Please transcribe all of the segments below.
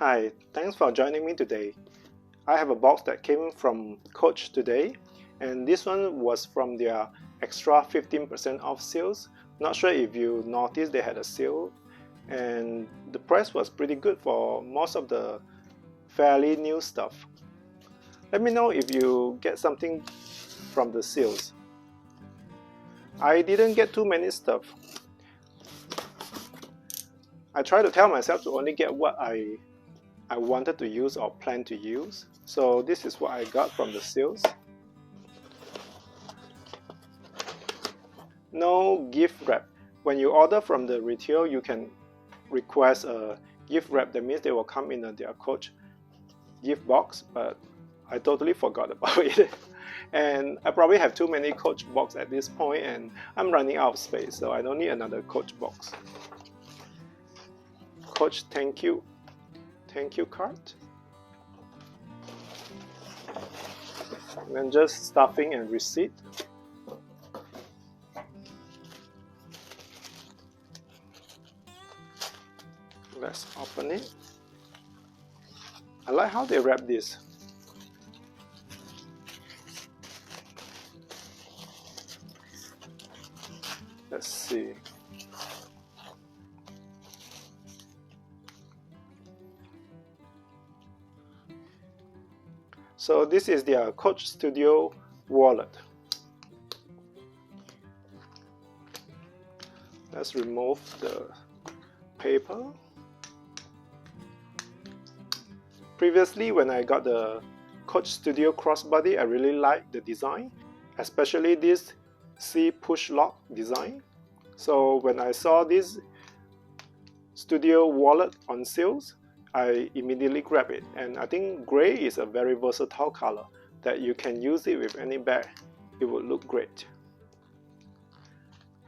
Hi, thanks for joining me today. I have a box that came from Coach today, and this one was from their extra 15% off sales. Not sure if you noticed they had a sale, and the price was pretty good for most of the fairly new stuff. Let me know if you get something from the sales. I didn't get too many stuff. I try to tell myself to only get what I wanted to use or plan to use. So this is what I got from the sales. No gift wrap. When you order from the retail, you can request a gift wrap. That means they will come in their Coach gift box, but I totally forgot about it. And I probably have too many Coach box at this point, and I'm running out of space, so I don't need another Coach box. Coach thank you card. And then just stuffing and receipt. Let's open it. I like how they wrap this. Let's see. So this is their Coach Studio wallet. Let's remove the paper. Previously, when I got the Coach Studio Crossbody, I really liked the design, especially this C push lock design. So when I saw this Studio wallet on sales, I immediately grabbed it, and I think gray is a very versatile color that you can use it with any bag. It would look great.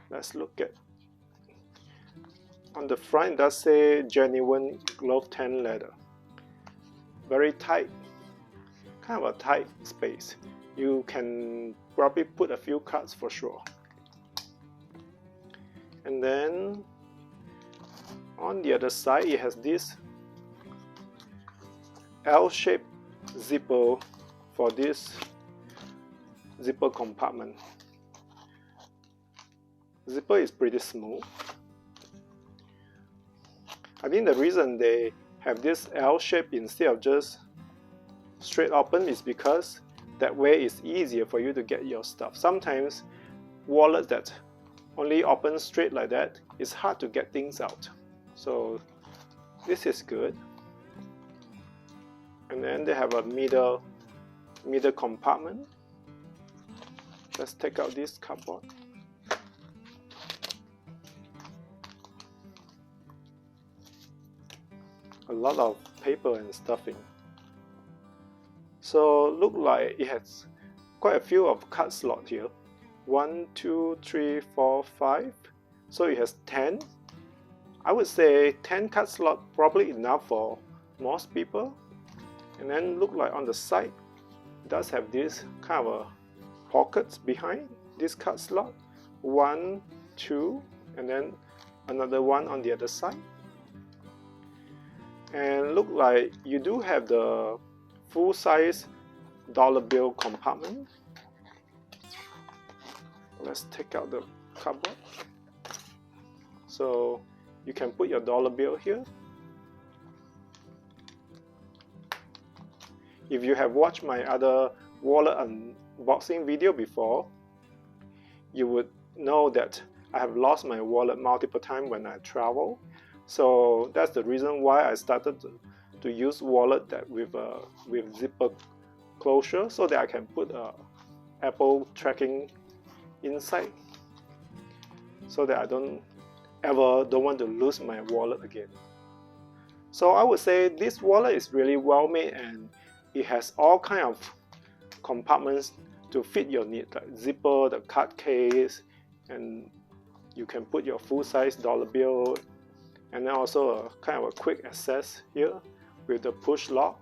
Let's look at on the front. It does say genuine glove tan leather. Very tight, kind of a tight space. You can probably put a few cards for sure. And then on the other side, it has this L-shaped zipper for this zipper compartment. Zipper is pretty smooth. I think the reason they have this L shape instead of just straight open is because that way it's easier for you to get your stuff. Sometimes wallets that only open straight like that, it's hard to get things out. So this is good. And then they have a middle compartment. Let's take out this cardboard. A lot of paper and stuffing. So look like it has quite a few of card slots here. 1, 2, 3, 4, 5. So it has 10. I would say 10 card slot probably enough for most people. And then look like on the side, it does have this kind of a pockets behind this card slot. 1, 2, and then another one on the other side. And look like you do have the full-size dollar bill compartment. Let's take out the cardboard. So you can put your dollar bill here. If you have watched my other wallet unboxing video before, you would know that I have lost my wallet multiple times when I travel. So that's the reason why I started to use wallet that with zipper closure, so that I can put Apple tracking inside, so that I don't want to lose my wallet again. So I would say this wallet is really well made, and it has all kind of compartments to fit your needs, like zipper, the card case, and you can put your full-size dollar bill. And then also a kind of a quick access here with the push lock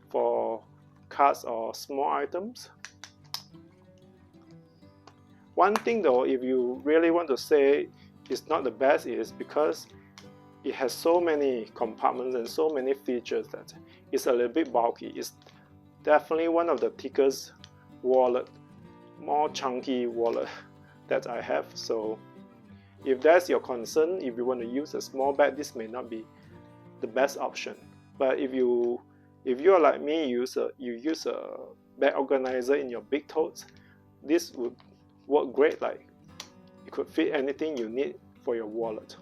for cards or small items. One thing though, if you really want to say it's not the best, is because it has so many compartments and so many features that it's a little bit bulky. It's definitely one of the thickest wallet, more chunky wallet that I have. So if that's your concern, if you want to use a small bag, this may not be the best option. But if you are like me, you use a bag organizer in your big totes, this would work great. Like, it could fit anything you need for your wallet.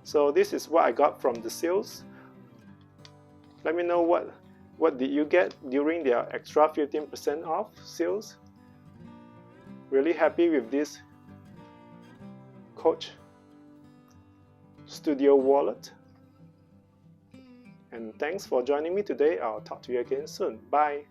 So this is what I got from the sales. Let me know what did you get during their extra 15% off sales. Really happy with this Coach Studio wallet. And thanks for joining me today. I'll talk to you again soon. Bye.